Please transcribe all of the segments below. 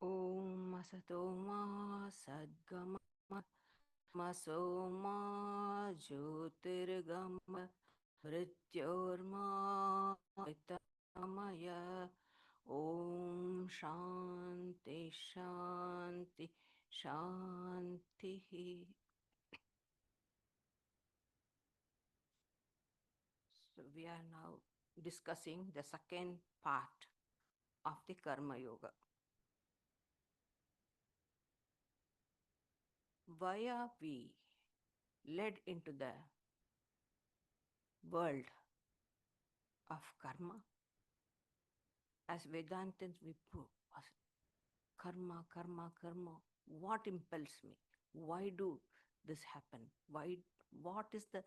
Om Asatoma Sadgama Masoma Jyotirgama Mrityorma Vitamaya Om Shanti Shanti Shanti. So we are now discussing the second part of the Karma Yoga. Why are we led into the world of karma? As Vedantins, we prove karma, karma, karma. What impels me? Why do this happen? Why? What is the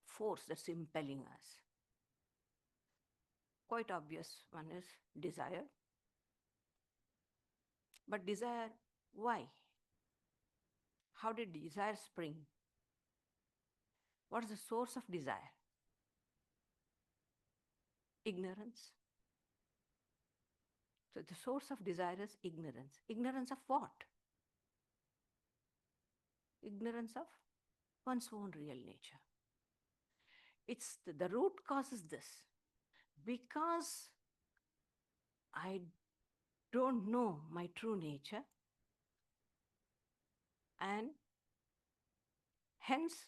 force that's impelling us? Quite obvious. One is desire. But desire, why? How did desire spring? What is the source of desire? Ignorance. So the source of desire is ignorance. Ignorance of what? Ignorance of one's own real nature. It's the root cause is this. Because I don't know my true nature, and hence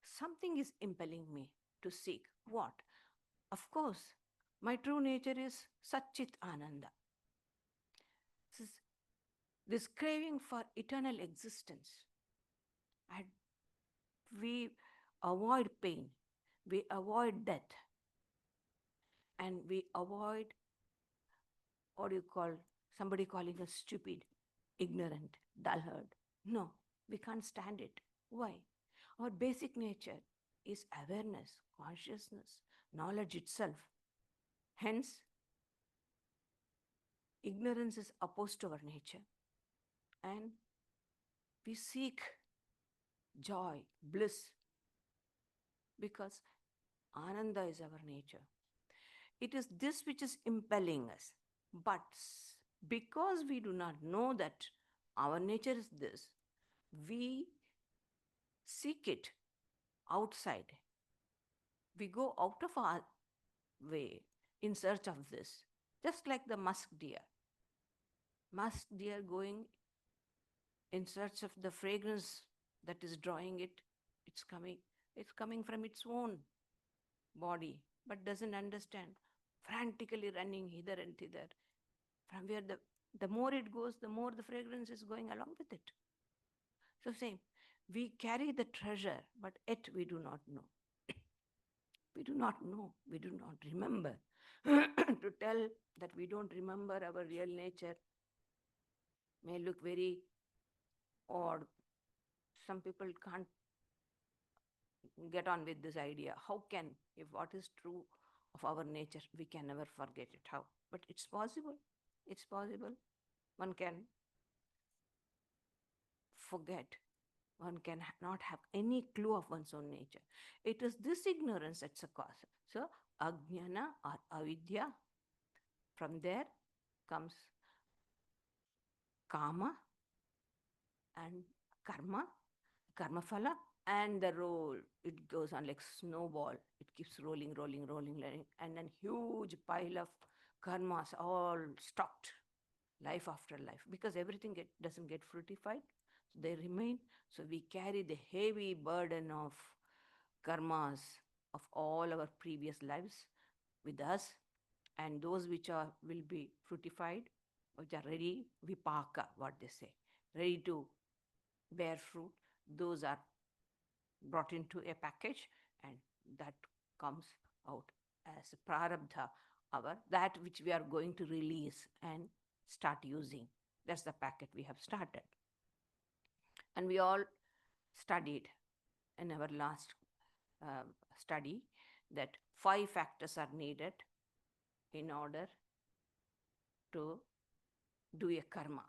something is impelling me to seek what? Of course, my true nature is Satchit Ananda. This craving for eternal existence. And we avoid pain, we avoid death, and we avoid what do you call somebody calling us stupid, ignorant, dullard. No, we can't stand it. Why? Our basic nature is awareness, consciousness, knowledge itself. Hence, ignorance is opposed to our nature. And we seek joy, bliss, because Ananda is our nature. It is this which is impelling us. But because we do not know that our nature is this, we seek it outside. We go out of our way in search of this, just like the musk deer. Musk deer going in search of the fragrance that is drawing it. It's coming from its own body, but doesn't understand, frantically running hither and thither. From where the more it goes, the more the fragrance is going along with it. So same, we carry the treasure, but yet we do not know. We do not know, we do not remember. To tell that we don't remember our real nature may look very odd. Some people can't get on with this idea. How can, if what is true of our nature, we can never forget it? How? But it's possible. It's possible. One can forget. One can not have any clue of one's own nature. It is this ignorance that's a cause. So, ajnana or avidya, from there comes kama and karma, karma phala, and the roll. It goes on like snowball. It keeps rolling, rolling, rolling, rolling, and then huge pile of karmas all stocked, life after life, because everything doesn't get fruitified. So they remain. So we carry the heavy burden of karmas of all our previous lives with us, and those which are will be fruitified, which are ready, vipaka, what they say, ready to bear fruit, those are brought into a package, and that comes out as prarabdha, our that which we are going to release and start using. That's the packet we have started. And we all studied in our last uh, study that 5 factors are needed in order to do a karma.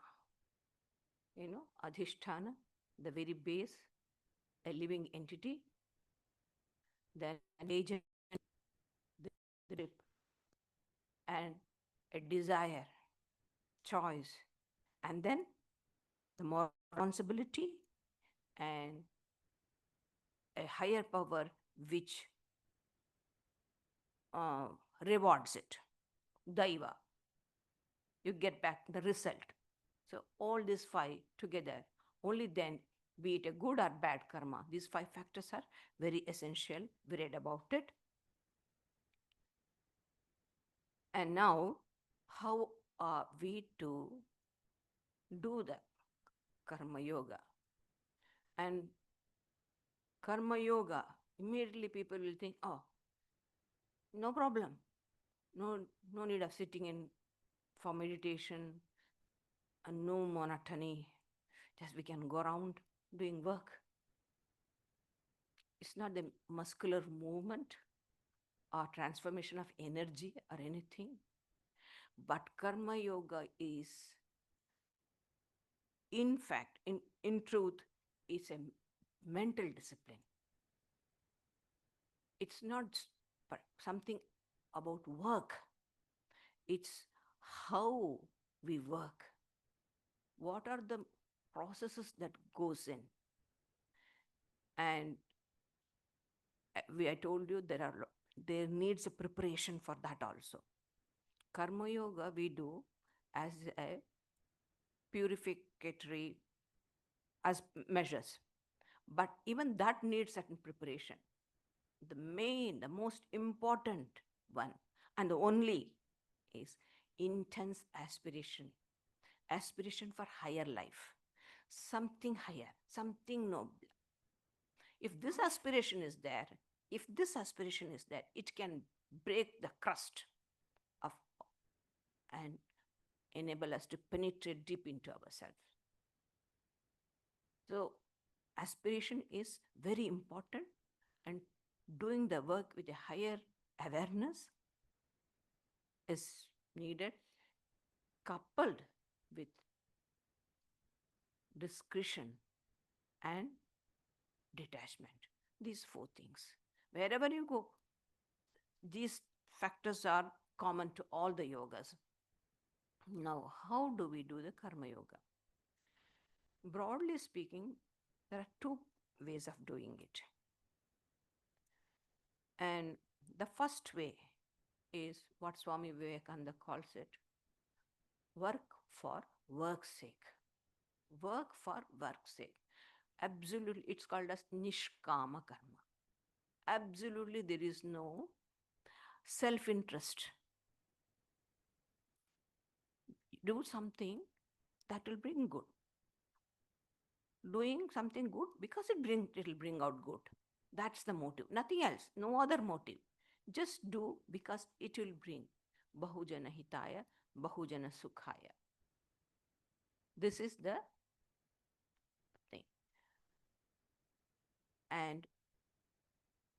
Adhishthana, the very base, a living entity, then an agent, the grip, and a desire, choice, and then the more responsibility and a higher power which uh, rewards it. Daiva, you get back the result. So all these five together, only then, be it a good or bad karma, these five factors are very essential. We read about it. And now, how are we to do the karma yoga? And karma yoga, immediately people will think, oh, no problem. No, no need of sitting in for meditation and no monotony. Just we can go around doing work. It's not the muscular movement or transformation of energy or anything. But karma yoga is, in fact, in truth, it's a mental discipline. It's not something about work. It's how we work. What are the processes that goes in? And I told you there needs a preparation for that also. Karma yoga we do as a purificatory as measures, but even that needs certain preparation. The most important one and the only is intense aspiration for higher life, something higher, something noble. If this aspiration is there, it can break the crust of and enable us to penetrate deep into ourselves. So aspiration is very important, and doing the work with a higher awareness is needed, coupled with discretion and detachment. These four things. Wherever you go, these factors are common to all the yogas. Now, how do we do the karma yoga? Broadly speaking, there are two ways of doing it. And the first way is what Swami Vivekananda calls it work for work's sake. Work for work's sake. Absolutely, it's called as nishkama karma. Absolutely, there is no self interest. Do something that will bring good. Doing something good because it will bring out good. That's the motive. Nothing else. No other motive. Just do because it will bring bahujana hitaya, bahujana sukhaya. This is the thing. And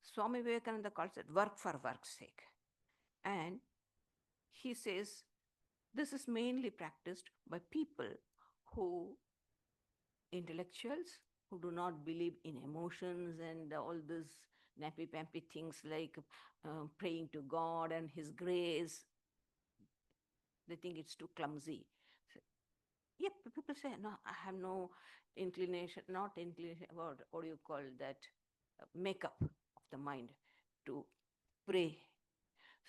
Swami Vivekananda calls it work for work's sake. And he says this is mainly practiced by people intellectuals who do not believe in emotions and all these nappy-pampy things like praying to God and His grace. They think it's too clumsy. So, yeah, people say, no, I have no inclination, not inclination, what do you call that, makeup of the mind to pray.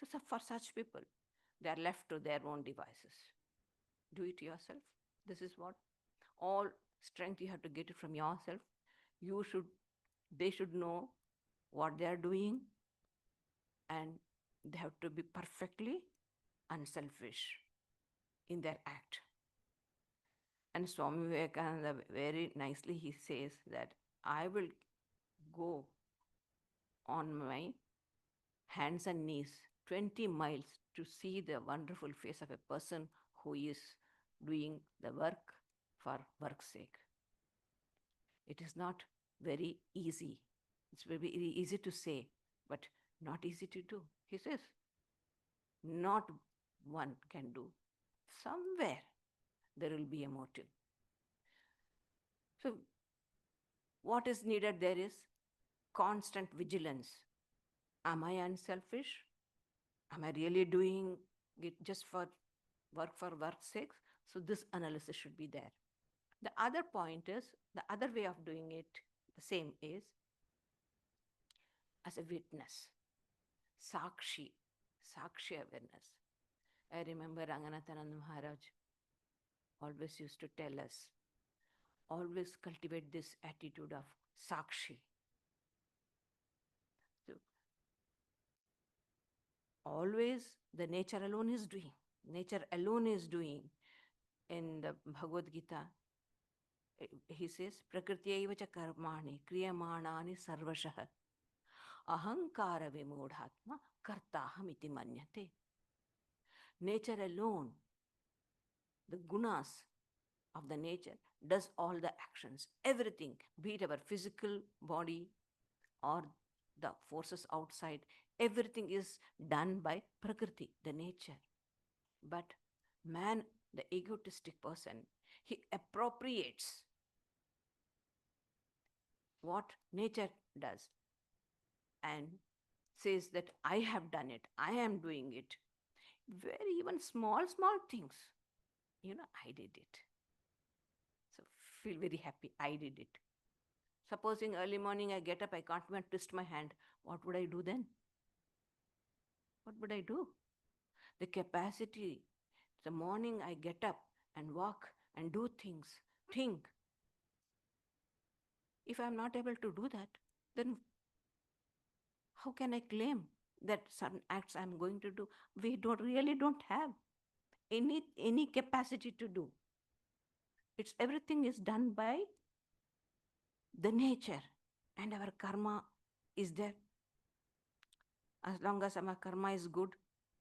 So for such people, they are left to their own devices. Do it yourself. This is what all strength you have to get it from yourself. They should know what they are doing, and they have to be perfectly unselfish in their act. And Swami Vivekananda very nicely he says that I will go on my hands and knees 20 miles to see the wonderful face of a person who is doing the work for work's sake. It is not very easy. It's very easy to say, but not easy to do. He says, not one can do. Somewhere there will be a motive. So what is needed there is constant vigilance. Am I unselfish? Am I really doing it just for work's sake? So this analysis should be there. The other point is, the other way of doing it, the same is as a witness, sakshi, sakshi awareness. I remember Ranganathanand Maharaj always used to tell us, always cultivate this attitude of sakshi. So always the nature alone is doing. Nature alone is doing. In the Bhagavad Gita, he says, Prakriti cha karmani kriyamanani sarvashah ahankara vimodhatma kartaham iti manyate. Nature alone, the gunas of the nature, does all the actions, everything, be it our physical body or the forces outside, everything is done by Prakriti, the nature. But man, the egotistic person, he appropriates what nature does and says that I have done it, I am doing it. Very even small, small things. I did it. So feel very happy, I did it. Supposing early morning I get up, I can't even twist my hand. What would I do then? What would I do? The capacity, the morning I get up and walk and do things, think. If I'm not able to do that, then how can I claim that certain acts I'm going to do? We don't have any capacity to do. It's everything is done by the nature, and our karma is there. As long as my karma is good,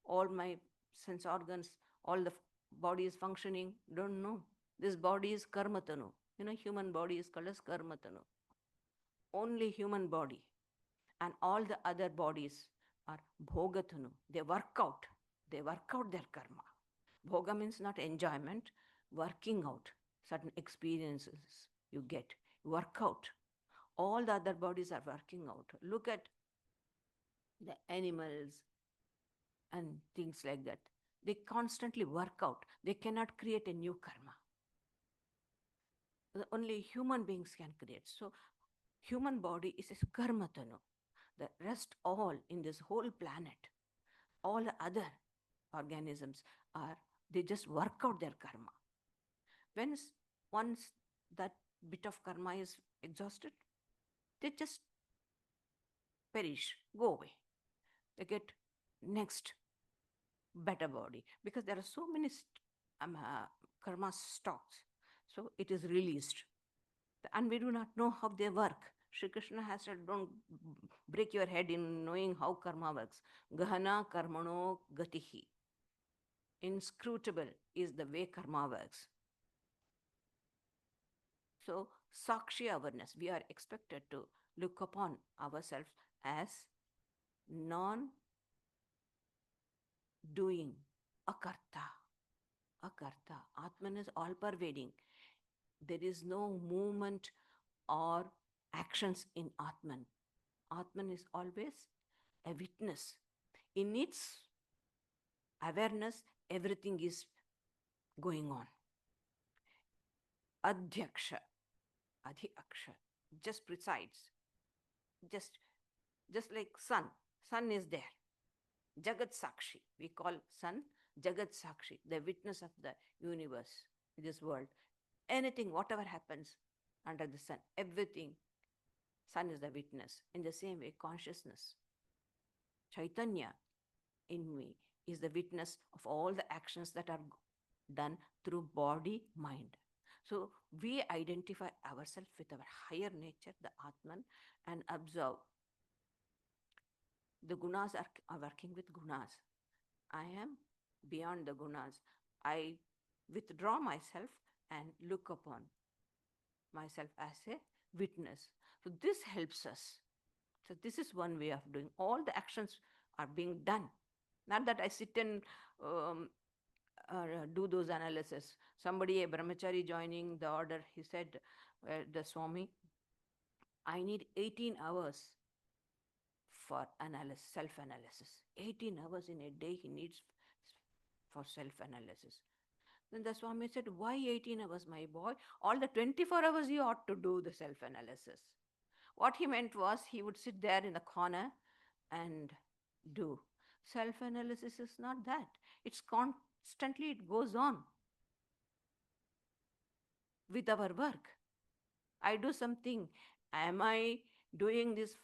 all my sense organs, all the body is functioning, don't know. This body is karmatanu. Human body is called as karmatanu. Only human body. And all the other bodies are bhogatanu. They work out. They work out their karma. Bhoga means not enjoyment, working out certain experiences you get. Work out. All the other bodies are working out. Look at the animals and things like that. They constantly work out. They cannot create a new karma. Only human beings can create. So human body is a karmatanu. The rest all in this whole planet, all the other organisms they just work out their karma. Once that bit of karma is exhausted, they just perish, go away. They get next better body, because there are so many karma stocks. So it is released. And we do not know how they work. Shri Krishna has said, don't break your head in knowing how karma works. Gahana karmano gatihi. Inscrutable is the way karma works. So, Sakshi awareness, we are expected to look upon ourselves as non doing, akarta. Akarta. Atman is all pervading. There is no movement or actions in Atman. Atman is always a witness. In its awareness, everything is going on. Adhyaksha, Adhyaksha, just presides. Just like sun. Sun is there. Jagat Sakshi. We call sun Jagat Sakshi, the witness of the universe, this world. Anything, whatever happens under the sun, everything, sun is the witness. In the same way, consciousness, Chaitanya in me is the witness of all the actions that are done through body, mind. So we identify ourselves with our higher nature, the Atman, and observe. The gunas are working with gunas. I am beyond the gunas. I withdraw myself and look upon myself as a witness. So this helps us. So this is one way of doing. All the actions are being done. Not that I sit and do those analysis. Somebody, a brahmachari joining the order, he said, the Swami, I need 18 hours for analysis, self-analysis. 18 hours in a day he needs for self-analysis. Then the Swami said, why 18 hours, my boy? All the 24 hours you ought to do the self analysis. What he meant was he would sit there in the corner and do. Self analysis is not that. It's constantly, it goes on with our work. I do something. Am I doing this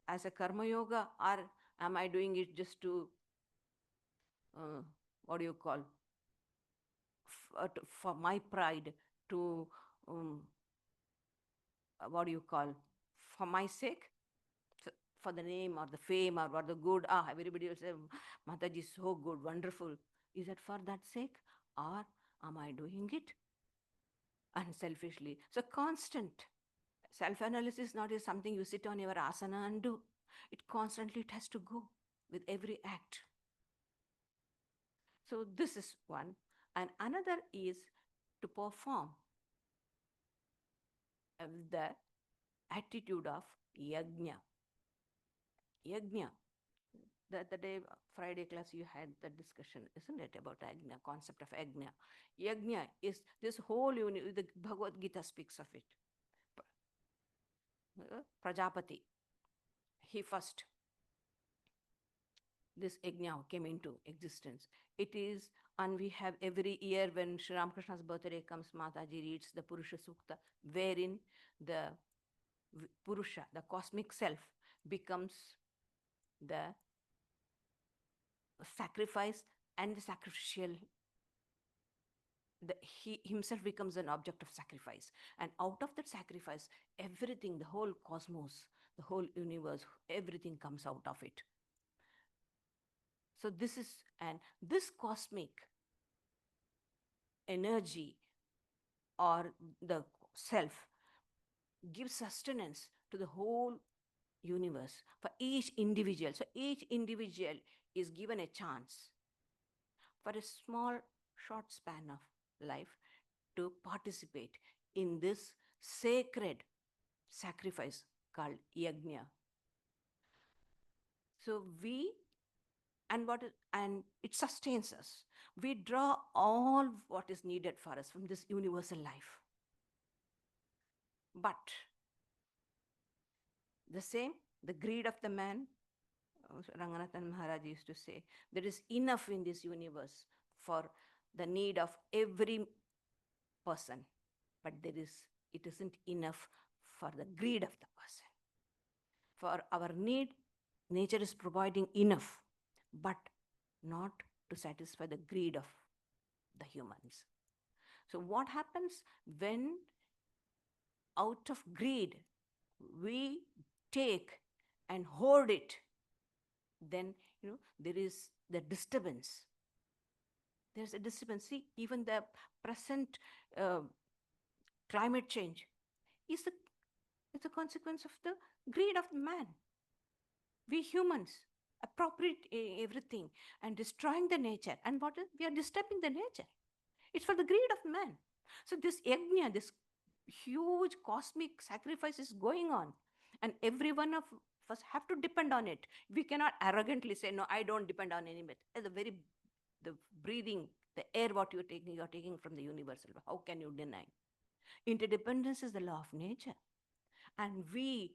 as a karma yoga, or am I doing it just to, uh, what do you call, for my pride, to, um, what do you call, for my sake? So, for the name or the fame or the good, everybody will say, Mataji is so good, wonderful. Is it for that sake? Or am I doing it unselfishly? So constant self-analysis is not is something you sit on your asana and do. It constantly it has to go with every act. So this is one. And another is to perform the attitude of yajna. Yajna. The day Friday class you had the discussion, isn't it, about yajna, concept of yajna. Yajna is this whole the Bhagavad Gita speaks of it. Prajapati, he first, this yajna came into existence. It is, and we have every year when Sri Ramakrishna's birthday comes, Mataji reads the Purusha Sukta, wherein the Purusha, the cosmic self, becomes the sacrifice and the sacrificial. He himself becomes an object of sacrifice. And out of that sacrifice, everything, the whole cosmos, the whole universe, everything comes out of it. So this is, and this cosmic energy or the self gives sustenance to the whole universe for each individual. So each individual is given a chance for a small, short span of life to participate in this sacred sacrifice called yajna. So we, and it sustains us. We draw all what is needed for us from this universal life. But the same, the greed of the man, Ranganathan Maharaj used to say, there is enough in this universe for the need of every person, but it isn't enough for the greed of the person. For our need, nature is providing enough, but not to satisfy the greed of the humans. So what happens when out of greed we take and hoard it? Then there is the disturbance. There's a disturbance. See, even the present uh, climate change is a consequence of the greed of man. We humans appropriate everything and destroying the nature. And what is, we are disturbing the nature. It's for the greed of man. So this yajna, this huge cosmic sacrifice is going on. And every one of us have to depend on it. We cannot arrogantly say, no, I don't depend on any bit. The breathing, the air what you're taking from the universal. How can you deny? Interdependence is the law of nature. And we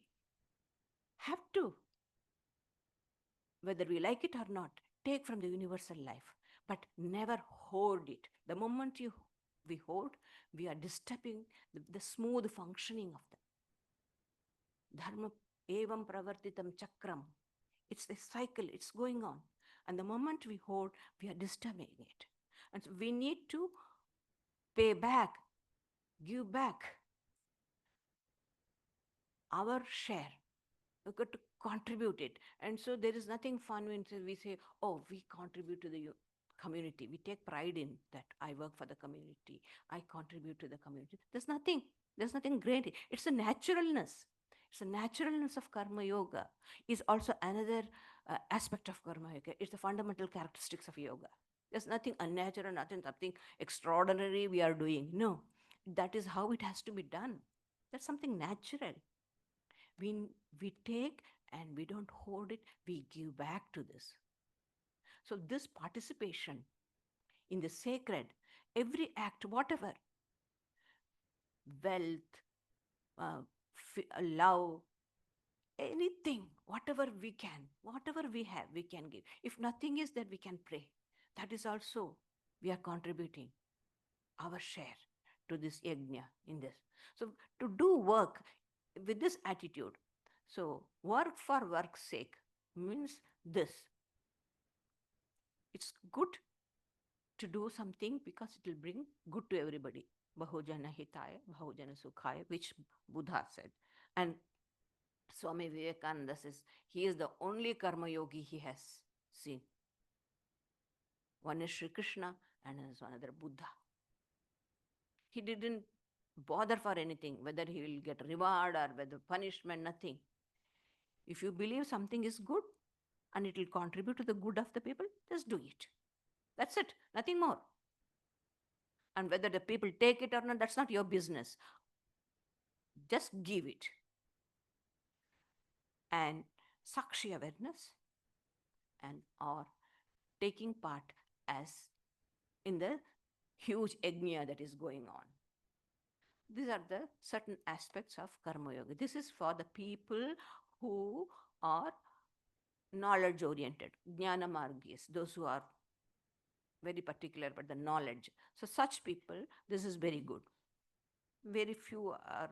have to, whether we like it or not, take from the universal life, but never hoard it. The moment we hoard, we are disturbing the smooth functioning of the dharma evam pravartitam chakram. It's a cycle, it's going on. And the moment we hoard, we are disturbing it. And so we need to pay back, give back our share. We've got to contribute it. And so there is nothing fun when we say, oh, we contribute to the community. We take pride in that. I work for the community. I contribute to the community. There's nothing great. It's a naturalness. It's a naturalness of karma yoga. Is also another aspect of karma yoga. It's the fundamental characteristics of yoga. There's nothing unnatural, something extraordinary we are doing. No, that is how it has to be done. That's something natural. We take and we don't hoard it, we give back to this. So this participation in the sacred, every act, whatever, wealth, love, anything, whatever we have, we can give. If nothing is there, we can pray. That is also, we are contributing our share to this yajna in this. So to do work with this attitude, so work for work's sake means this. It's good to do something because it will bring good to everybody. Bahujana hitaya, bahujana sukhaya, which Buddha said. And Swami Vivekananda says he is the only karma yogi he has seen. One is Sri Krishna and another Buddha. He didn't bother for anything, whether he will get reward or whether punishment, nothing. If you believe something is good and it will contribute to the good of the people, just do it. That's it, nothing more. And whether the people take it or not, that's not your business. Just give it. And Sakshi awareness and or taking part as in the huge yajna that is going on. These are the certain aspects of Karma Yoga. This is for the people who are knowledge oriented, Jnana Margis, those who are very particular about the knowledge. So such people, this is very good. Very few are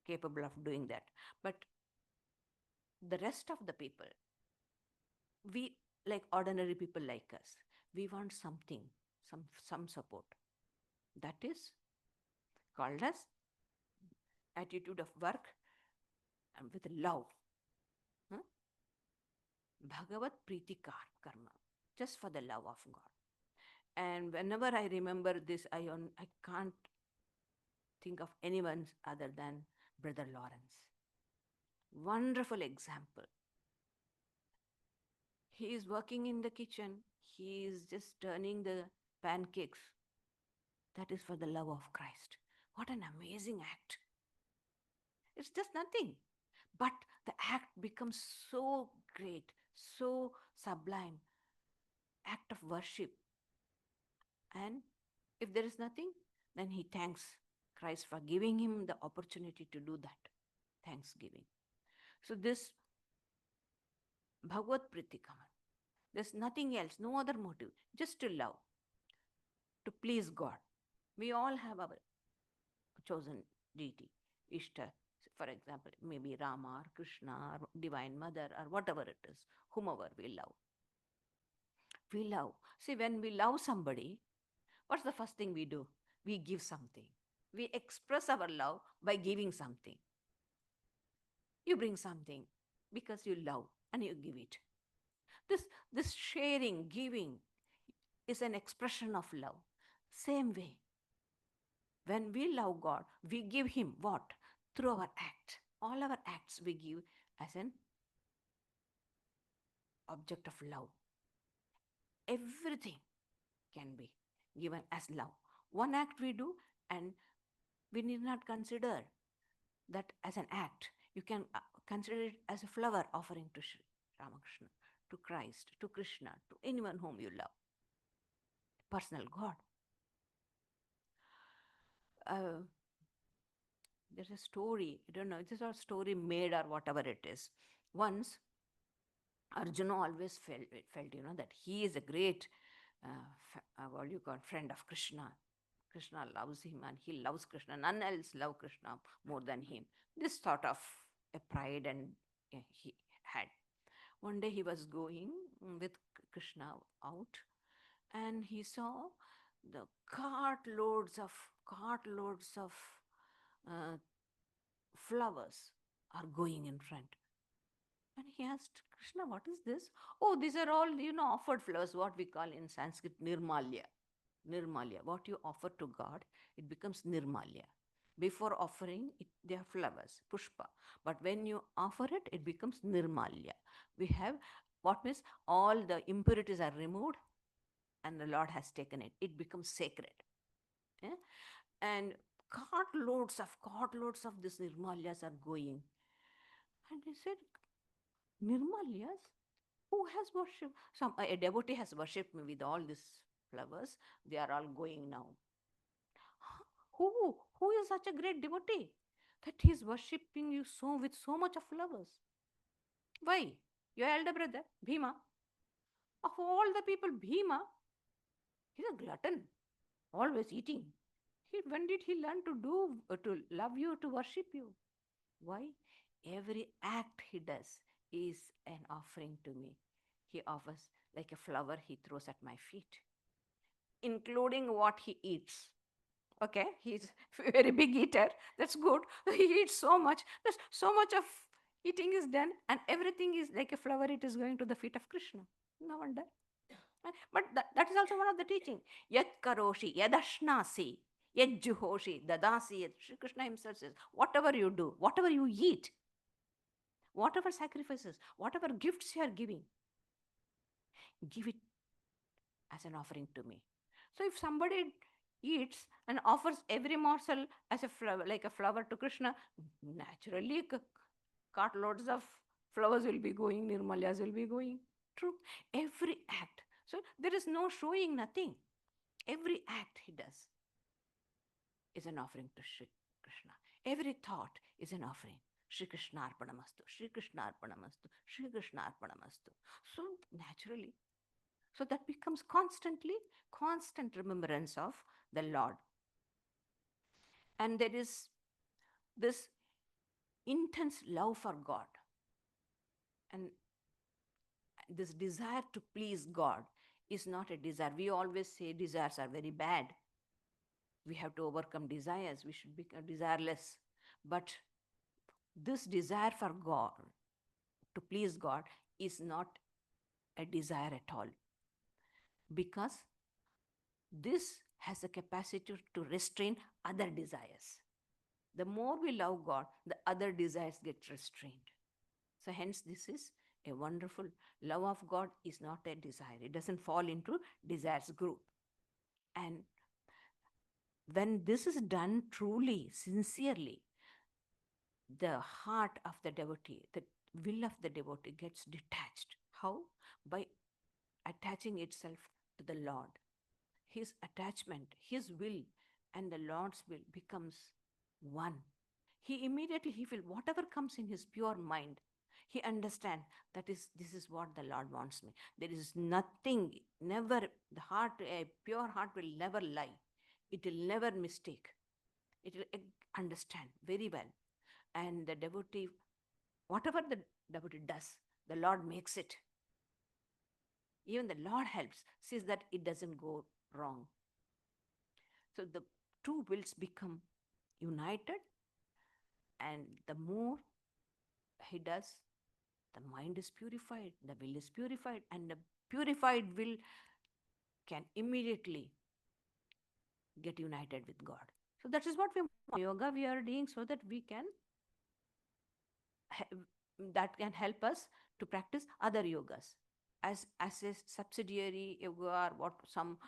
capable of doing that. But the rest of the people, we, like ordinary people like us, we want something, some support. That is called as attitude of work and with love. Huh? Bhagavad Priti Karma, just for the love of God. And whenever I remember this, I can't think of anyone other than Brother Lawrence. Wonderful example. He is working in the kitchen. He is just turning the pancakes. That is for the love of Christ. What an amazing act. It's just nothing. But the act becomes so great, so sublime, act of worship. And if there is nothing, then he thanks Christ for giving him the opportunity to do that. Thanksgiving. So this Bhagavad Pritikama, there's nothing else, no other motive, just to love, to please God. We all have our chosen deity, Ishta, for example, maybe Rama or Krishna or Divine Mother or whatever it is, whomever we love. We love. See, when we love somebody, what's the first thing we do? We give something. We express our love by giving something. You bring something because you love and you give it. This sharing, giving is an expression of love. Same way, when we love God, we give him what? Through our act. All our acts we give as an object of love. Everything can be given as love. One act we do, and we need not consider that as an act. You can consider it as a flower offering to Sri Ramakrishna, to Christ, to Krishna, to anyone whom you love. Personal God. There's a story, I don't know, this is a story made or whatever it is. Once, Arjuna always felt, that he is a great, what you call, friend of Krishna. Krishna loves him and he loves Krishna. None else love Krishna more than him. This sort of a pride and he had. One day he was going with Krishna out and he saw the cartloads of flowers are going in front. And he asked Krishna, what is this? Oh, these are all, offered flowers, what we call in Sanskrit nirmalya. Nirmalya. What you offer to God, it becomes nirmalya. Before offering, they are flowers, pushpa. But when you offer it, it becomes nirmalya. We have, what means all the impurities are removed and the Lord has taken it. It becomes sacred. Yeah? And cartloads of these nirmalyas are going. And he said, Nirmalyas? Who has worshipped? A devotee has worshipped me with all this flowers, they are all going now. Who is such a great devotee that he is worshipping you so with so much of flowers? Why? Your elder brother, Bhima. Of all the people, Bhima, he's a glutton, always eating. When did he learn to do, to love you, to worship you? Why? Every act he does is an offering to me. He offers like a flower he throws at my feet, including what he eats. Okay, he's a very big eater. That's good. He eats so much. There's so much of eating is done, and everything is like a flower. It is going to the feet of Krishna. No wonder. But that is also one of the teaching. Yat karoshi, yadashnasi, yad juhoshi, dadasi. Shri Krishna himself says, whatever you do, whatever you eat, whatever sacrifices, whatever gifts you are giving, give it as an offering to me. So if somebody eats and offers every morsel as a flower, like a flower to Krishna, naturally cartloads of flowers will be going, nirmalyas will be going. True. Every act. So there is no showing, nothing. Every act he does is an offering to Shri Krishna. Every thought is an offering. Shri Krishna Arpanamastu, Shri Krishna Arpanamastu, Shri Krishna Arpanamastu. So naturally, so that becomes constant remembrance of the Lord. And there is this intense love for God. And this desire to please God is not a desire. We always say desires are very bad. We have to overcome desires. We should become desireless. But this desire for God, to please God, is not a desire at all. Because this has a capacity to restrain other desires. The more we love God, the other desires get restrained. So hence this is a wonderful love of God is not a desire. It doesn't fall into desires group. And when this is done truly, sincerely, the heart of the devotee, the will of the devotee gets detached. How? By attaching itself to the Lord. His attachment, his will, and the Lord's will becomes one. He immediately he feel whatever comes in his pure mind, he understand that is this is what the Lord wants me. There is nothing, never the heart, a pure heart will never lie. It will never mistake. It will understand very well. And the devotee, whatever the devotee does, the Lord makes it. Even the Lord helps, sees that it doesn't go wrong. So the two wills become united, and the more he does, the mind is purified, the will is purified, and the purified will can immediately get united with God. So that is what we yoga we are doing so that we can that can help us to practice other yogas as a subsidiary yoga or what some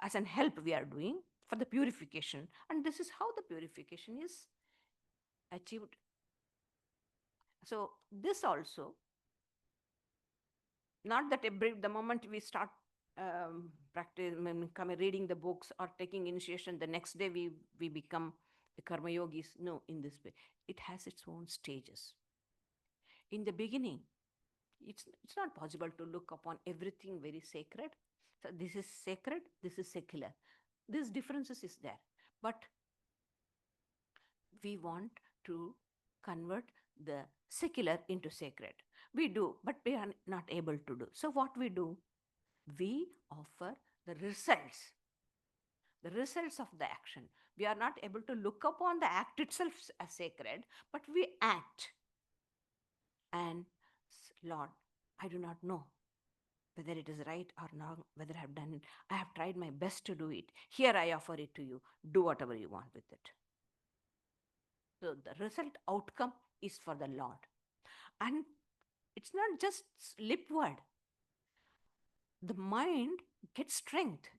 as an help we are doing for the purification, and this is how the purification is achieved. So this also, not that the moment we start practice reading the books or taking initiation, the next day we become karma yogis. No, in this way it has its own stages. In the beginning, it's not possible to look upon everything very sacred. So this is sacred, this is secular. These differences is there, but we want to convert the secular into sacred. We do, but we are not able to do. So what we do, we offer the results of the action. We are not able to look upon the act itself as sacred, but we act. And Lord, I do not know whether it is right or not, whether I have done it. I have tried my best to do it. Here I offer it to you. Do whatever you want with it. So the result outcome is for the Lord. And it's not just lip word. The mind gets strength.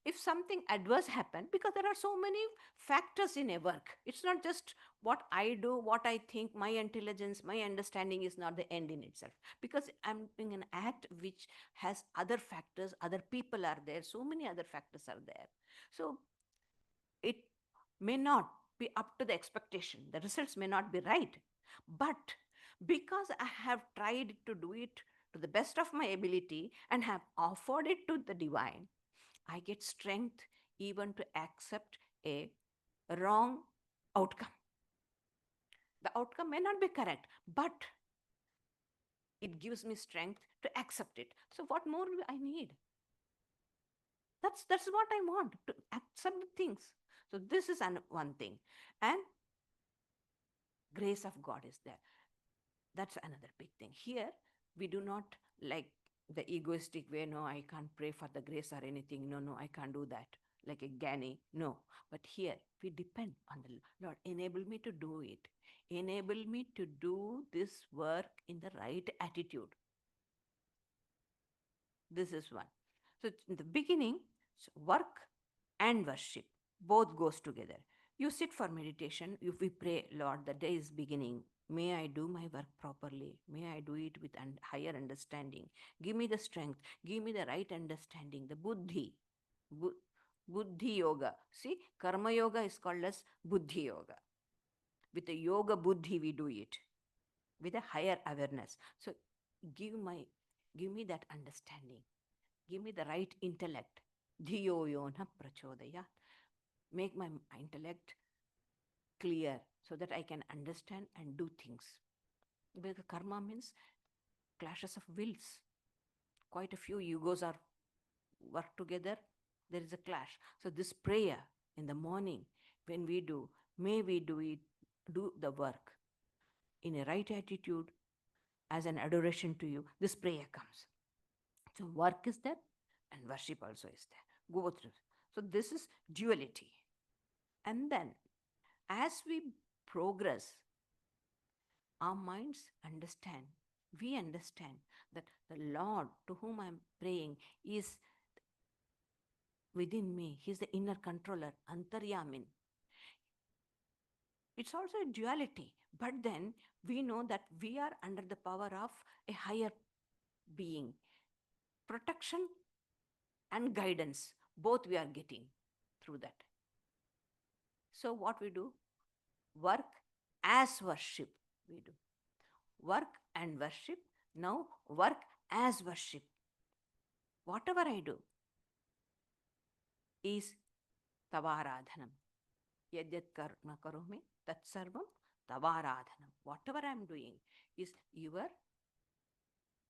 if something adverse happen, because there are so many factors in a work, it's not just what I do, what I think, my intelligence, my understanding is not the end in itself, because I'm doing an act which has other factors, other people are there, so many other factors are there. So it may not be up to the expectation, the results may not be right, but because I have tried to do it to the best of my ability and have offered it to the divine, I get strength even to accept a wrong outcome. The outcome may not be correct, but it gives me strength to accept it. So what more do I need? That's what I want, to accept the things. So this is one thing. And grace of God is there. That's another big thing. Here, we do not like the egoistic way, no, I can't pray for the grace or anything. No, no, I can't do that. Like a Gani. No. But here, we depend on the Lord. Enable me to do it. Enable me to do this work in the right attitude. This is one. So in the beginning, work and worship both goes together. You sit for meditation. If we pray, Lord, the day is beginning. May I do my work properly. May I do it with higher understanding. Give me the strength. Give me the right understanding, the buddhi. Buddhi yoga. See, karma yoga is called as buddhi yoga. With the yoga buddhi, we do it with a higher awareness. So give me that understanding. Give me the right intellect. Dhiyo yona prachodaya. Make my intellect clear so that I can understand and do things. Because karma means clashes of wills. Quite a few egos are work together. There is a clash. So this prayer in the morning, when we do, may we do the work in a right attitude as an adoration to you. This prayer comes. So work is there and worship also is there. Go through. So this is duality. And then as we progress, our minds understand, we understand that the Lord to whom I'm praying is within me. He's the inner controller, Antaryamin. It's also a duality, but then we know that we are under the power of a higher being. Protection and guidance, both we are getting through that. So what we do? Work as worship we do. Work and worship. Now work as worship. Whatever I do is tavaradhanam. Yadyat karma karomi tat sarvam tavaradhanam. Whatever I am doing is your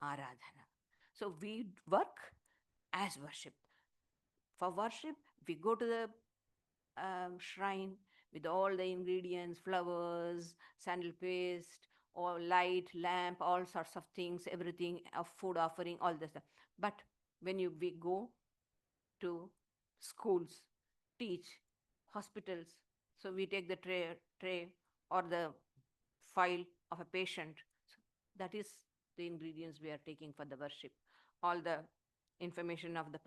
aradhana. So we work as worship. For worship, we go to the shrine with all the ingredients, flowers, sandal paste, or light, lamp, all sorts of things, everything, of food offering, all this stuff. But when we go to schools, teach, hospitals, so we take the tray or the file of a patient. So that is the ingredients we are taking for the worship. All the information of the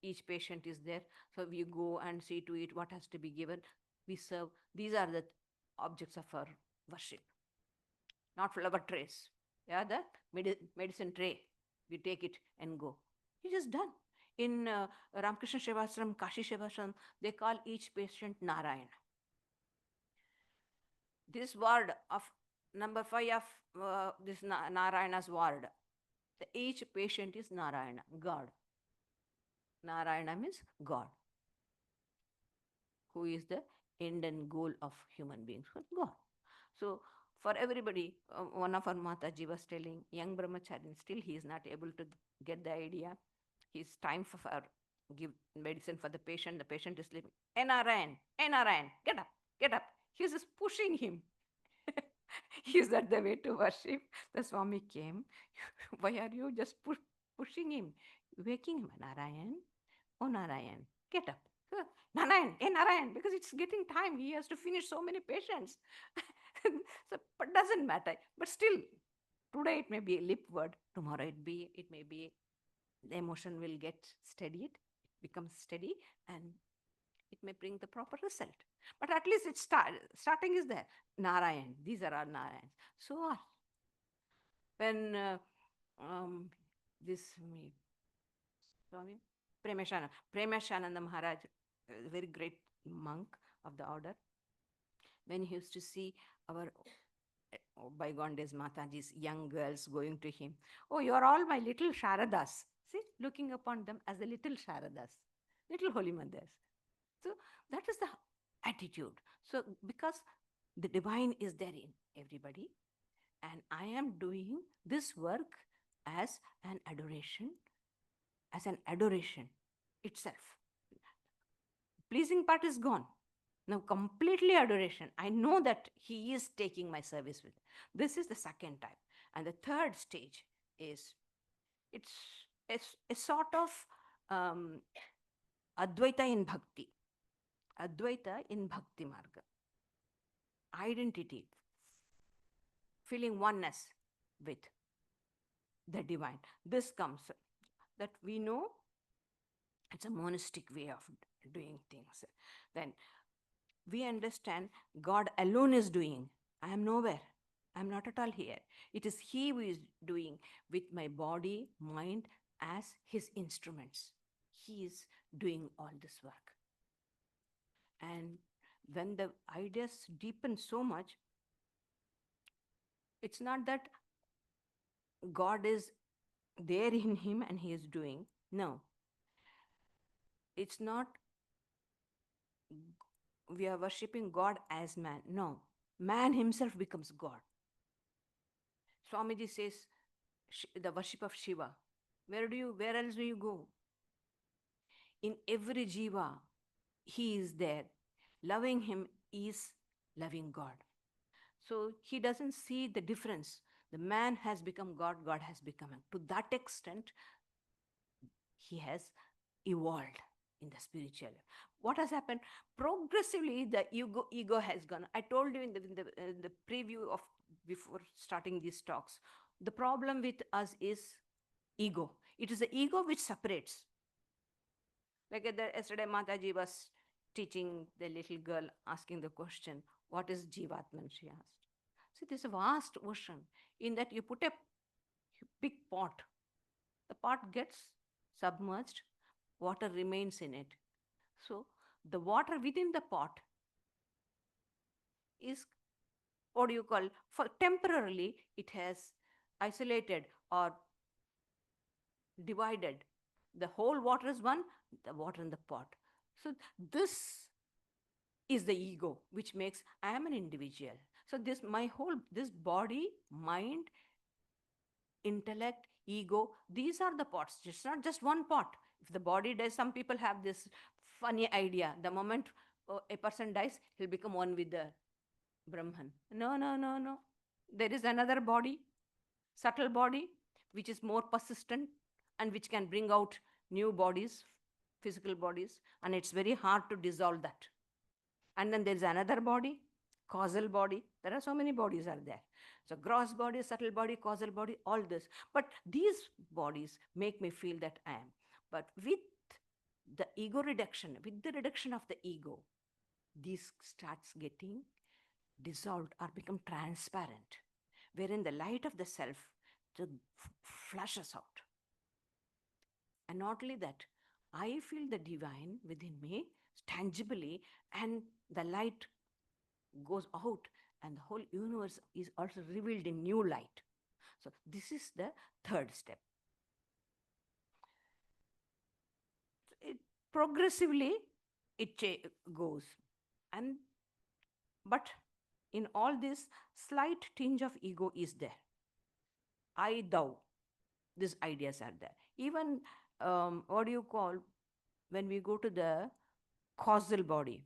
each patient is there. So we go and see to it what has to be given. We serve. These are the objects of our worship. Not flower trays. Yeah, the medicine tray. We take it and go. It is done. In Ramakrishna Shivashram, Kashi Shivashram, they call each patient Narayana. This word of number 5 of this Narayana's word, each patient is Narayana, God. Narayana means God, who is the end and goal of human beings, God. So for everybody, one of our Mataji was telling, young brahmachari, still he is not able to get the idea. It's time for give medicine for the patient is sleeping. NRN, get up. He's just pushing him. Is that the way to worship? The Swami came. Why are you just pushing him? Waking him. Narayan, oh Narayan, get up. Narayan, Narayan, because it's getting time. He has to finish so many patients. So, but doesn't matter. But still, today it may be a lip word. Tomorrow it may be the emotion will get steadied. becomes steady, and it may bring the proper result. But at least it's starting is there. Narayan, these are our Narayans. So when this Swami Premashananda Maharaj, a very great monk of the order, when he used to see our bygone days Mataji's young girls going to him, oh, you are all my little Sharadas. See, looking upon them as the little Sharadas, little holy mothers. So that is the attitude. So because the divine is there in everybody, and I am doing this work as an adoration, itself. Pleasing part is gone. Now completely adoration. I know that he is taking my service with. This is the second type. And the third stage is it's a sort of um, Advaita in Bhakti. Advaita in Bhakti Marga. Identity, feeling oneness with the divine. This comes that we know it's a monastic way of doing things. Then we understand God alone is doing. I am nowhere. I am not at all here. It is He who is doing with my body, mind as His instruments. He is doing all this work. And when the ideas deepen so much, it's not that God is there in him and he is doing. No. It's not we are worshipping God as man. No. Man himself becomes God. Swamiji says the worship of Shiva. Where else do you go? In every jiva, he is there. Loving him is loving God. So he doesn't see the difference. The man has become God, God has become him. To that extent, he has evolved in the spiritual. What has happened? Progressively, the ego has gone. I told you in the preview of before starting these talks, the problem with us is ego. It is the ego which separates. Like yesterday, Mataji was teaching the little girl, asking the question, what is Jivatman? She asked. See, there's a vast ocean. In that, you put a big pot. The pot gets submerged, water remains in it. So, the water within the pot is what do you call, for temporarily, it has isolated or divided. The whole water is one, the water in the pot. So, this is the ego which makes I am an individual. So this body, mind, intellect, ego, these are the pots. It's not just one pot. If the body dies, some people have this funny idea. The moment a person dies, he'll become one with the Brahman. No, no, no, no. There is another body, subtle body, which is more persistent and which can bring out new bodies, physical bodies, and it's very hard to dissolve that. And then there's another body, causal body. There are so many bodies are there. So gross body, subtle body, causal body, all this. But these bodies make me feel that I am. But with the ego reduction, with the reduction of the ego, this starts getting dissolved or become transparent, wherein the light of the self flashes out. And not only that, I feel the divine within me tangibly, and the light goes out, and the whole universe is also revealed in new light. So this is the third step. Progressively, it goes. And but in all this, slight tinge of ego is there. I, thou, these ideas are there. Even what do you call, when we go to the causal body,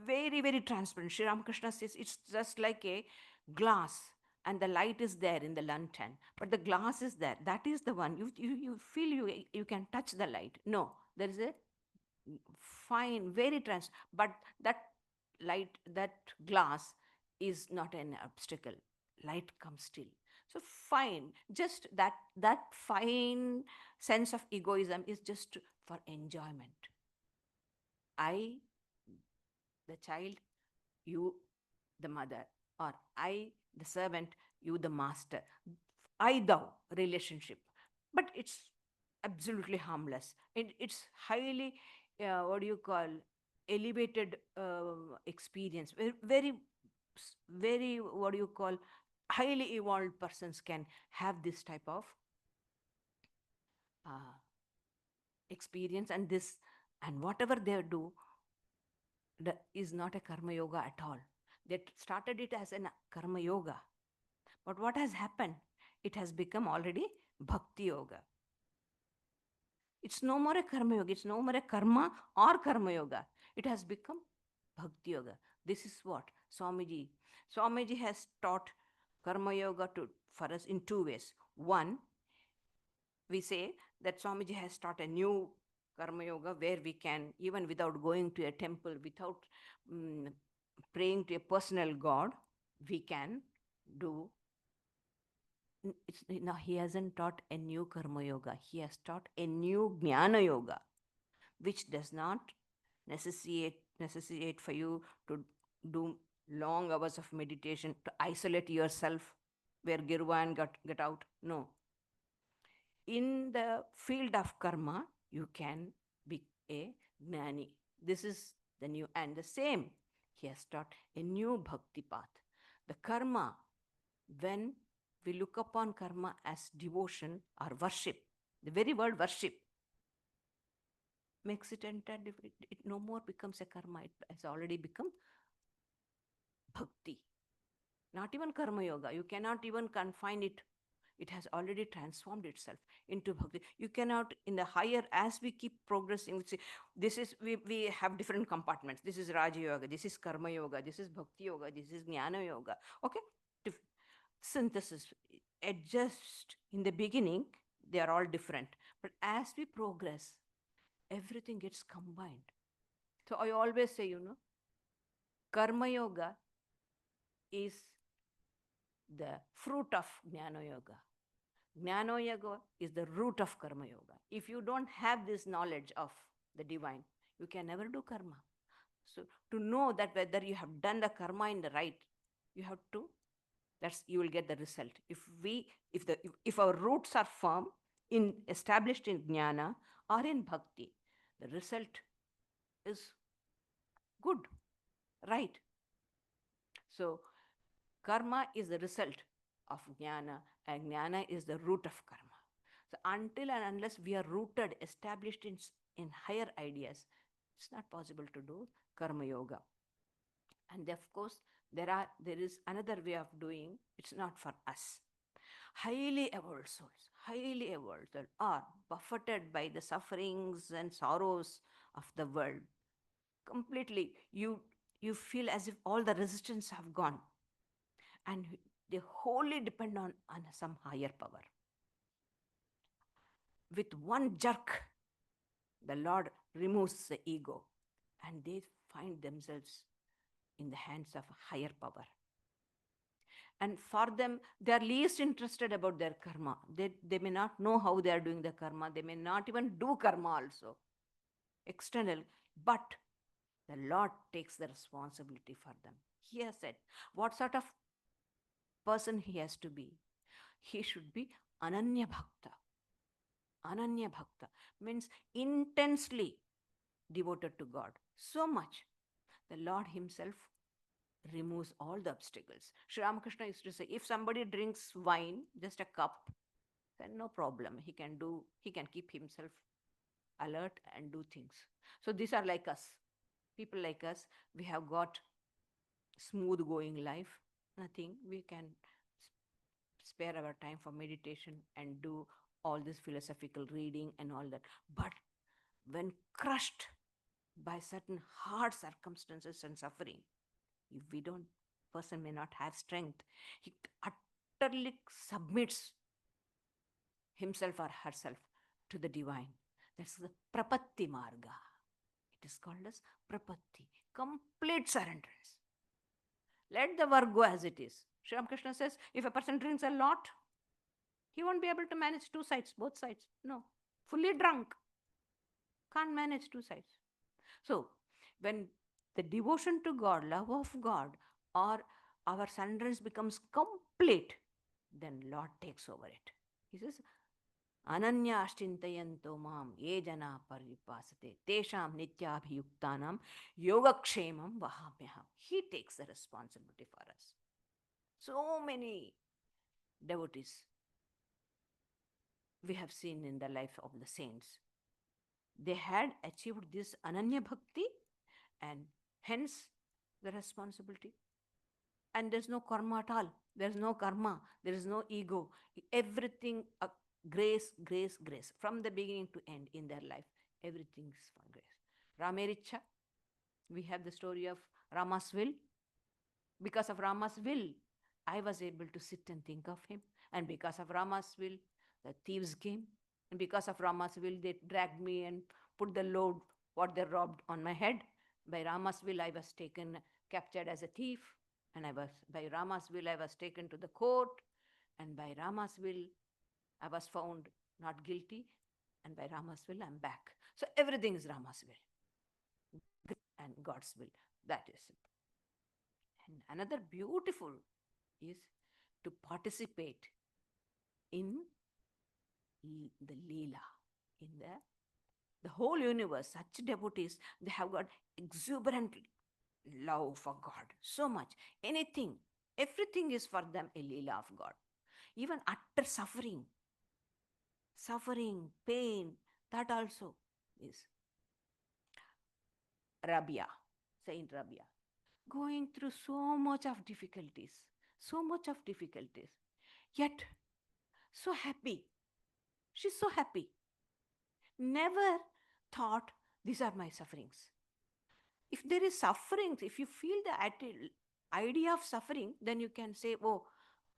very, very transparent. Sri Ramakrishna says it's just like a glass, and the light is there in the lantern, but the glass is there. That is the one. You feel you can touch the light. No, there is a fine, very but that light, that glass is not an obstacle. Light comes still. So fine, just that fine sense of egoism is just for enjoyment. I, the child, you, the mother, or I, the servant, you, the master. I thou relationship. But it's absolutely harmless. It's highly, what do you call, elevated experience. Very, very, what do you call, highly evolved persons can have this type of uh, experience, and this, and whatever they do, is not a karma yoga at all. They started it as a karma yoga, but what has happened? It has become already bhakti yoga. It's no more a karma yoga. It's no more a karma or karma yoga. It has become bhakti yoga. This is what Swamiji has taught karma yoga for us in two ways. One, we say that Swamiji has taught a new karma yoga where we can, even without going to a temple, without mm, praying to a personal God, we can do. Now, he hasn't taught a new karma yoga. He has taught a new jnana yoga, which does not necessitate for you to do long hours of meditation to isolate yourself where girvan get out. No, in the field of karma, you can be a gnani. This is the new, and the same, he has taught a new bhakti path. The karma, when we look upon karma as devotion or worship, the very word worship makes it entirely different. It no more becomes a karma, it has already become bhakti. Not even karma yoga. You cannot even confine it. It has already transformed itself into bhakti. You cannot, in the higher, as we keep progressing, we see, this is, we have different compartments. This is Raja Yoga, this is Karma Yoga, this is Bhakti Yoga, this is Jnana Yoga. Okay? Synthesis. Adjust in the beginning, they are all different. But as we progress, everything gets combined. So I always say, Karma Yoga is the fruit of Jnana Yoga. Jnana Yoga is the root of Karma Yoga. If you don't have this knowledge of the divine, you can never do karma. So to know that whether you have done the karma in the right, you have to, that's, you will get the result. If our roots are firm, in established in Jnana or in Bhakti, the result is good, right? So karma is the result of Jnana, and Jnana is the root of karma. So until and unless we are rooted, established in higher ideas, it's not possible to do karma yoga. And of course, there is another way of doing. It's not for us. Highly evolved souls, highly evolved, that are buffeted by the sufferings and sorrows of the world. Completely, you feel as if all the resistance have gone, and they wholly depend on some higher power. With one jerk, the Lord removes the ego, and they find themselves in the hands of a higher power. And for them, they are least interested about their karma. They may not know how they are doing the karma. They may not even do karma also, external. But the Lord takes the responsibility for them. He has said what sort of person he has to be. He should be Ananya Bhakta. Ananya Bhakta means intensely devoted to God. So much. The Lord Himself removes all the obstacles. Sri Ramakrishna used to say, if somebody drinks wine, just a cup, then no problem. He can keep himself alert and do things. So these are like us. People like us, we have got smooth going life, nothing. We can spare our time for meditation and do all this philosophical reading and all that. But when crushed by certain hard circumstances and suffering, if we don't, person may not have strength, he utterly submits himself or herself to the divine. That's the prapatti marga. It is called as prapatti, complete surrenderance. Let the work go as it is. Sri Ramakrishna says, if a person drinks a lot, He won't be able to manage two sides, both sides. No. Fully drunk. Can't manage two sides. So, when the devotion to God, love of God, or our surrender becomes complete, then Lord takes over it. He says, Ananyashchintayanto mam ye jana paripasate tesham nityabhiyuktanam yogakshemam vahamyaham. He takes the responsibility for us. So many devotees we have seen in the life of the saints. They had achieved this Ananya Bhakti and hence the responsibility. And there's no karma at all. There's no karma. There is no ego. Everything, grace, grace, grace. From the beginning to end in their life, everything is for grace. Ramericha, we have the story of Rama's will. Because of Rama's will, I was able to sit and think of him. And because of Rama's will, the thieves came. And because of Rama's will, they dragged me and put the load, what they robbed, on my head. By Rama's will, I was taken, captured as a thief. And by Rama's will, I was taken to the court. And by Rama's will, I was found not guilty. And by Rama's will, I'm back. So everything is Rama's will and God's will. That is it. And another beautiful is to participate in the Leela, in the whole universe. Such devotees, they have got exuberant love for God. So much. Anything, everything is for them a Leela of God. Even utter suffering, pain, that also is Rabia, Saint Rabia. Going through so much of difficulties, yet so happy. She's so happy. Never thought, these are my sufferings. If there is suffering, if you feel the idea of suffering, then you can say, oh,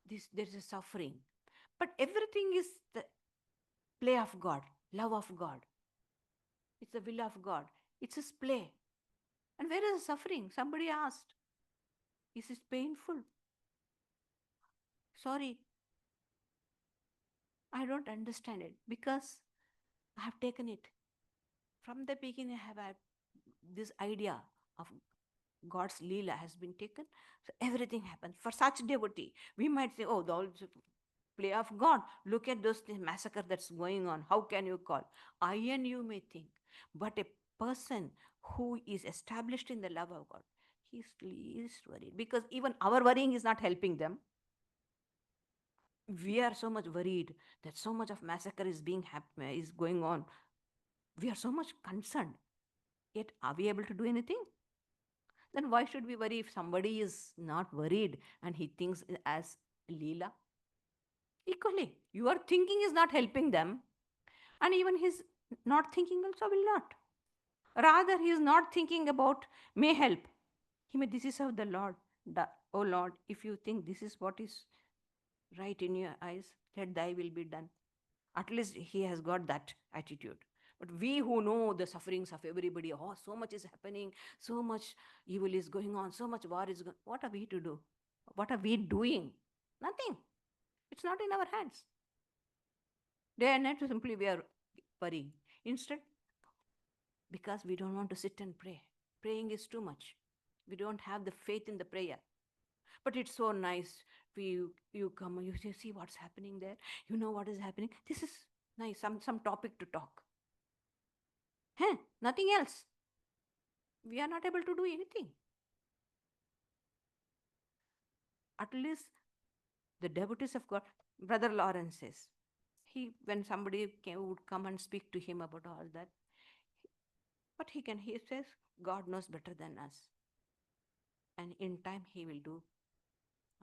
there is a suffering. But everything is the play of God, love of God. It's the will of God. It's His play. And where is the suffering? Somebody asked, is it painful? Sorry, I don't understand it because I have taken it. From the beginning, I have had this idea of God's Leela has been taken. So everything happens. For such devotee, we might say, oh, the play of God. Look at those massacre that's going on. How can you call? I and you may think. But a person who is established in the love of God, he's least worried. Because even our worrying is not helping them. We are so much worried that so much of massacre is going on. We are so much concerned. Yet, are we able to do anything? Then why should we worry if somebody is not worried and he thinks as Leela? Equally, your thinking is not helping them, and even his not thinking also will not. Rather, he is not thinking about may help. He may, this is how the Lord, oh Lord, if you think this is what is right in your eyes, let thy will be done. At least he has got that attitude. But we who know the sufferings of everybody, oh, so much is happening, so much evil is going on, so much war is going, what are we to do? What are we doing? Nothing. It's not in our hands. Day and night, simply we are worrying. Instead, because we don't want to sit and pray. Praying is too much. We don't have the faith in the prayer. But it's so nice. You come, you see what's happening there. You know what is happening. This is nice. Some topic to talk. Nothing else. We are not able to do anything. At least the devotees of God, Brother Lawrence says, when somebody would come and speak to him about all that, but he says, God knows better than us. And in time he will do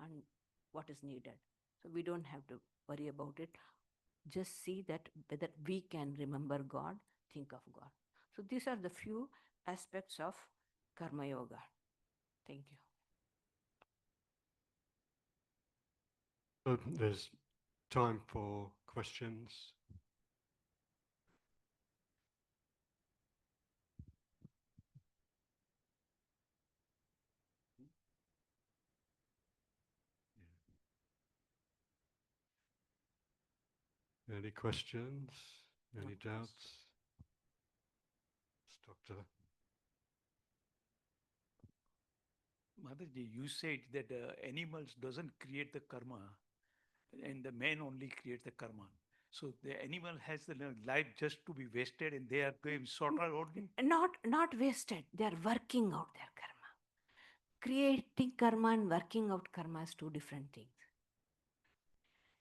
and what is needed. So we don't have to worry about it. Just see that whether we can remember God, think of God. So these are the few aspects of Karma Yoga. Thank you. There's time for questions. Any questions? No Any questions. doubts? Yes, Doctor. Mataji, you said that animals doesn't create the karma, and the man only creates the karma. So the animal has the life just to be wasted, and they are going sort out only. Not wasted. They are working out their karma. Creating karma and working out karma is two different things.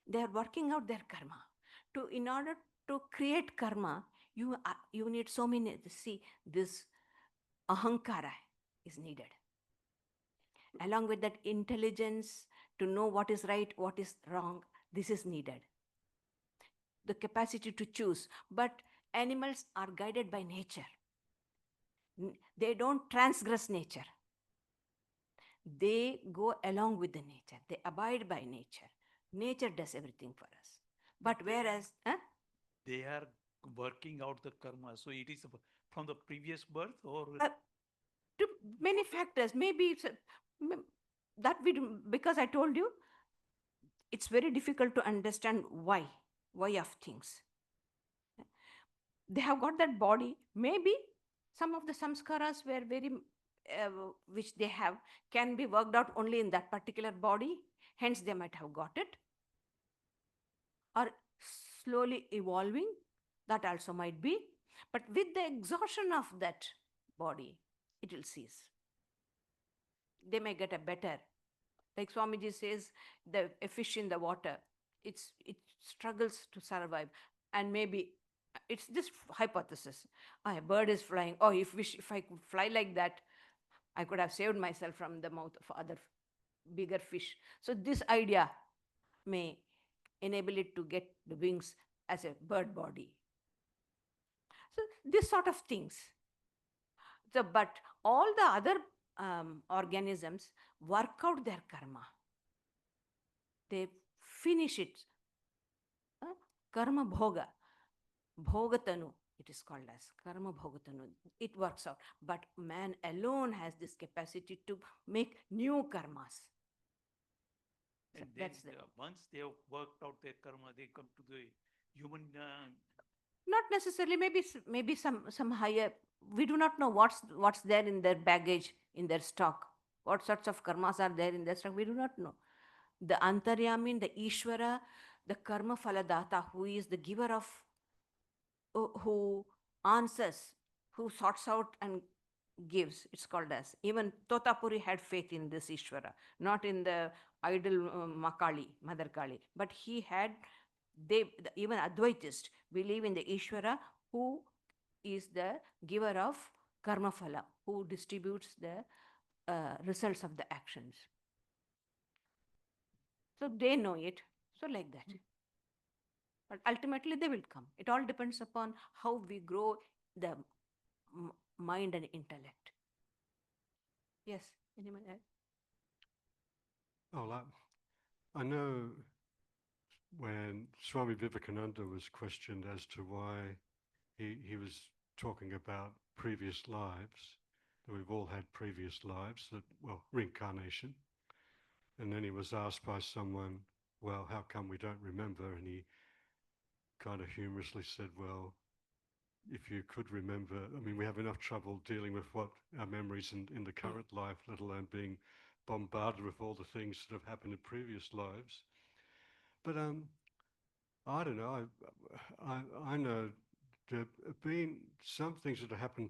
They are working out their karma. In order to create karma, you need so many. See, this ahankara is needed, along with that intelligence to know what is right, what is wrong. This is needed. The capacity to choose. But animals are guided by nature. They don't transgress nature. They go along with the nature. They abide by nature. Nature does everything for us. But whereas, They are working out the karma. So it is from the previous birth, or to many factors, maybe that we do, because I told you, it's very difficult to understand why of things. They have got that body. Maybe some of the samskaras were very, which they have, can be worked out only in that particular body. Hence, they might have got it. Or slowly evolving, that also might be. But with the exhaustion of that body, it will cease. They may get a better. Like Swamiji says, a fish in the water, it struggles to survive. And maybe it's this hypothesis. Oh, a bird is flying. Oh, if I could fly like that, I could have saved myself from the mouth of other bigger fish. So this idea may enable it to get the wings as a bird body. So this sort of things. So, but all the other organisms work out their karma. They finish it. Karma bhoga. Bhogatanu, it is called as karma bhogatanu. It works out. But man alone has this capacity to make new karmas. So and then that's the, once they have worked out their karma, they come to the human. not necessarily. Maybe some higher. We do not know what's there in their baggage, in their stock. What sorts of karmas are there in their stock? We do not know. The Antaryamin, the Ishvara, the Karma Phaladata, who is the giver of, who answers, who sorts out and gives. It's called as. Even Totapuri had faith in this Ishvara, not in the idol Makali, Mother Kali, but he had. Even Advaitists believe in the Ishvara, who is the giver of karma phala, who distributes the results of the actions. So they know it. So like that. But ultimately they will come. It all depends upon how we grow the mind and intellect. Yes, anyone else? Oh, I know when Swami Vivekananda was questioned as to why he was talking about previous lives, that we've all had previous lives, that, well, reincarnation. And then he was asked by someone, well, how come we don't remember? And he kind of humorously said, well, if you could remember, I mean, we have enough trouble dealing with what our memories in the current life, let alone being bombarded with all the things that have happened in previous lives. But I don't know. I know there have been some things that have happened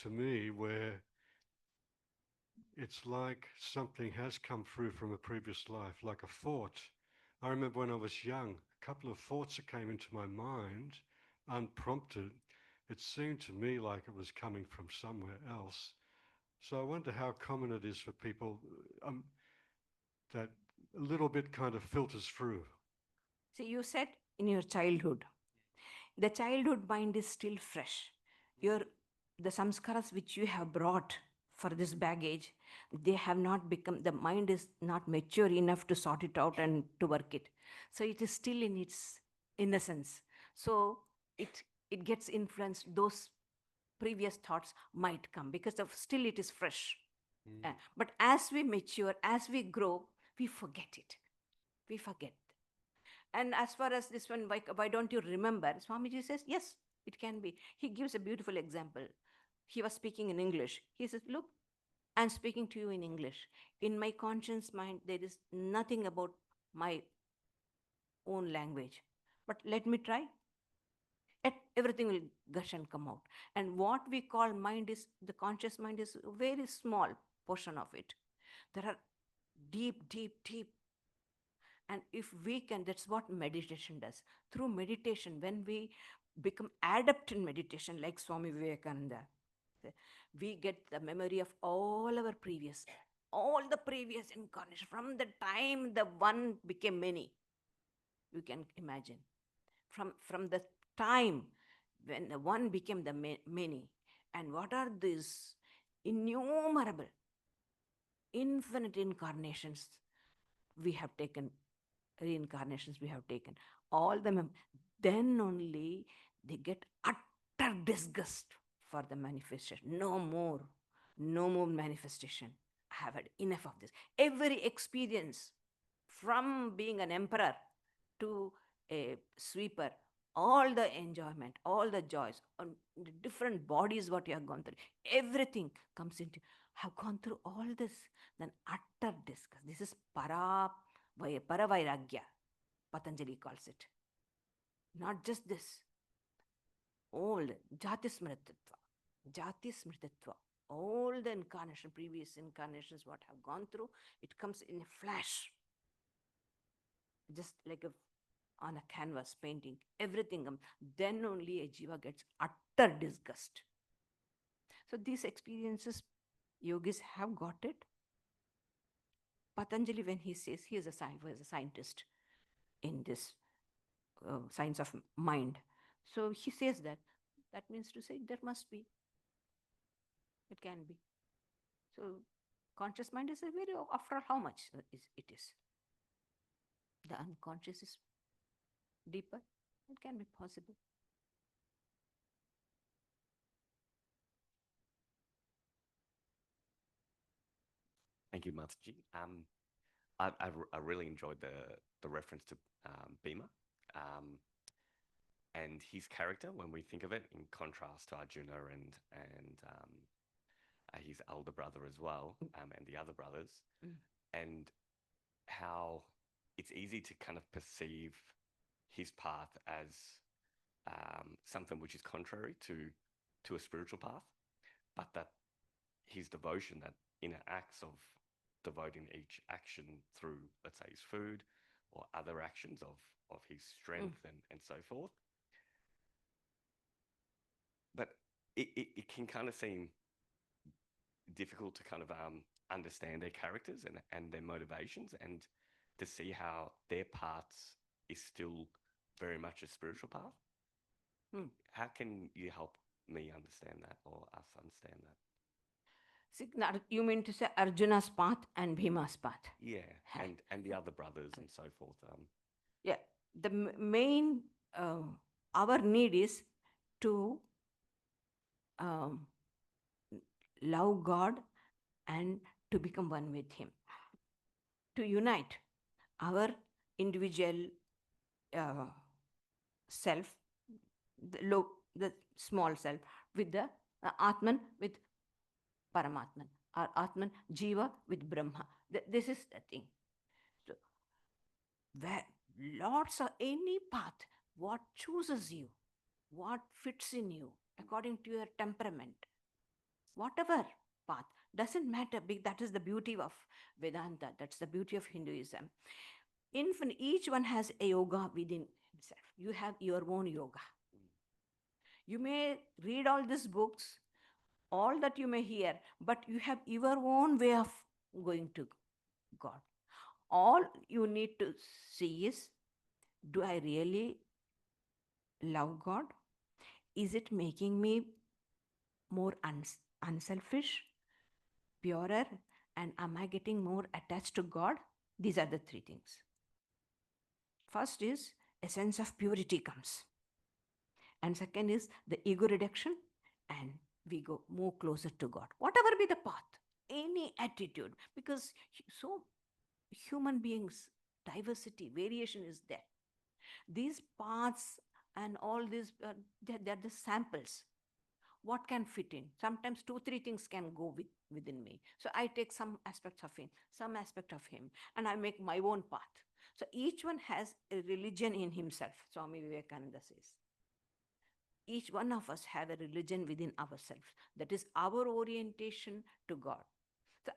to me where it's like something has come through from a previous life, like a thought. I remember when I was young, a couple of thoughts that came into my mind, unprompted. It seemed to me like it was coming from somewhere else. So I wonder how common it is for people that a little bit kind of filters through. See, you said in your childhood, the childhood mind is still fresh. The samskaras which you have brought for this baggage, they have not become, the mind is not mature enough to sort it out and to work it. So it is still in its innocence. So it gets influenced. Those previous thoughts might come because of still it is fresh. But as we mature, as we grow, we forget it. We forget. And as far as this one, why don't you remember? Swamiji says, yes, it can be. He gives a beautiful example. He was speaking in English. He says, look, I'm speaking to you in English. In my conscious mind, there is nothing about my own language. But let me try. Everything will gush and come out. And what we call mind is, the conscious mind is a very small portion of it. There are deep, deep, deep. And if we can, that's what meditation does. Through meditation, when we become adept in meditation, like Swami Vivekananda, we get the memory of all the previous incarnation, from the time the one became many. You can imagine. From the time when the one became the many. And what are these innumerable, infinite incarnations we have taken, reincarnations we have taken, all them, then only they get utter disgust for the manifestation. No more manifestation. I have had enough of this. Every experience, from being an emperor to a sweeper, all the enjoyment, all the joys, on the different bodies, what you have gone through, everything comes into, have gone through all this, then utter disgust. This is paravairagya, Patanjali calls it. Not just this, old jati smrititva, all the incarnation, previous incarnations, what have gone through, it comes in a flash, just like on a canvas painting, everything comes. Then only a jiva gets utter disgust. So these experiences, yogis have got it. Patanjali, when he says, he is a scientist in this science of mind. So he says that means to say there must be, it can be. So conscious mind is a very, after all, how much it is? The unconscious is deeper. It can be possible. Thank you, Mataji. I really enjoyed the reference to Bhima and his character when we think of it in contrast to Arjuna and his elder brother as well, and the other brothers, and how it's easy to kind of perceive his path as something which is contrary to a spiritual path, but that his devotion, that inner acts of devoting each action through, let's say, his food or other actions of his strength and so forth. But it can kind of seem difficult to kind of understand their characters and their motivations, and to see how their paths is still very much a spiritual path. How can you help me understand that, or us understand that? See, you mean to say Arjuna's path and Bhima's path? Yeah, and the other brothers and so forth. Yeah, the main, our need is to love God and to become one with Him, to unite our individual self, the small self, with the Atman, with Paramatman, or Atman, Jiva with Brahma. This is the thing. So, where lots of any path, what chooses you, what fits in you according to your temperament, whatever path, doesn't matter. That is the beauty of Vedanta. That's the beauty of Hinduism. Each one has a yoga within himself. You have your own yoga. You may read all these books, all that you may hear, but you have your own way of going to God. All you need to see is, do I really love God? Is it making me more unselfish, purer, and am I getting more attached to God? These are the three things. First is a sense of purity comes. And second is the ego reduction, and we move closer to God. Whatever be the path, any attitude, because so human beings, diversity, variation is there. These paths and all these, they're the samples. What can fit in? Sometimes 2, 3 things can go within me. So I take some aspects of him, some aspect of him, and I make my own path. So each one has a religion in himself, Swami Vivekananda says. Each one of us have a religion within ourselves. That is our orientation to God. So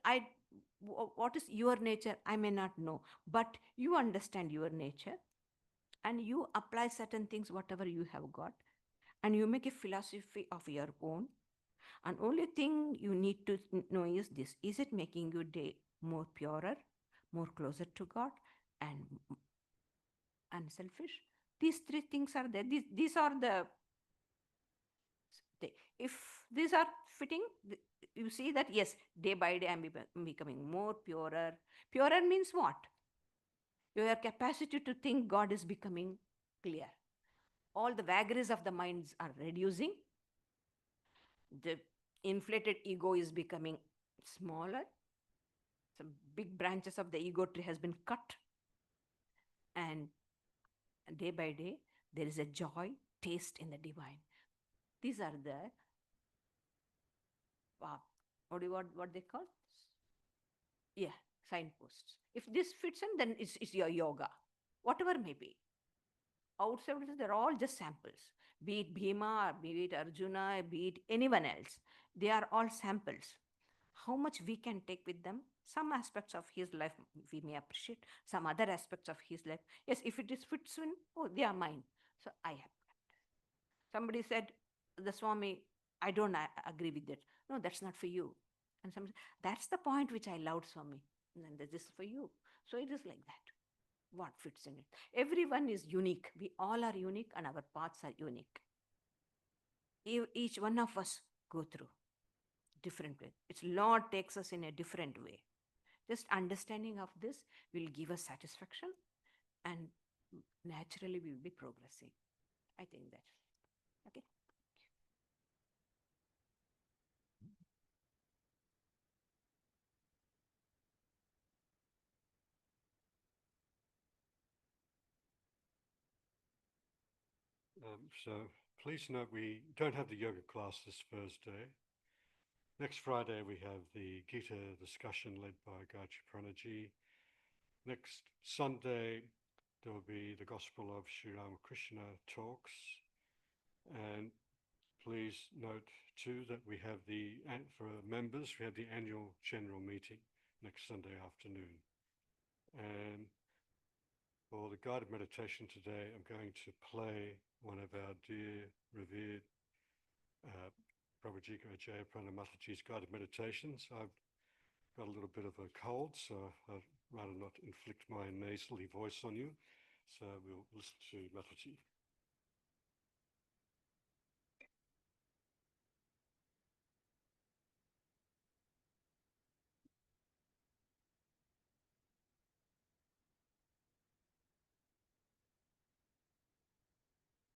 what is your nature? I may not know, but you understand your nature and you apply certain things, whatever you have got, and you make a philosophy of your own. And only thing you need to know is this: is it making your day more purer, more closer to God, and unselfish? These 3 things are there. These are if these are fitting, you see that yes, day by day I'm becoming more purer. Purer means what? Your capacity to think God is becoming clear. All the vagaries of the minds are reducing. The inflated ego is becoming smaller. Some big branches of the ego tree has been cut. And day by day, there is a joy, taste in the divine. These are the, what they call? Yeah, signposts. If this fits in, then it's your yoga, whatever may be. Outside, they're all just samples. Be it Bhima, or be it Arjuna, be it anyone else. They are all samples. How much we can take with them? Some aspects of his life we may appreciate. Some other aspects of his life, yes, if it is fits in, oh, they are mine. So I have. Somebody said, the Swami, I don't agree with that. No, that's not for you. And somebody, that's the point which I loved, Swami. And then this is for you. So it is like that. What fits in it? Everyone is unique. We all are unique and our paths are unique. Each one of us go through different way. Its Lord takes us in a different way. Just understanding of this will give us satisfaction and naturally we will be progressing. I think that. Okay. So please note we don't have the yoga class this Thursday. Next Friday we have the Gita discussion led by Gayatri Pranaji. Next Sunday there will be the Gospel of Sri Ramakrishna talks. And please note too that we have for members, we have the annual general meeting next Sunday afternoon. And for the guided meditation today, I'm going to play one of our dear, revered Pravrajika Sridharaprana Mataji's guided meditations. I've got a little bit of a cold, so I'd rather not inflict my nasally voice on you. So we'll listen to Mataji.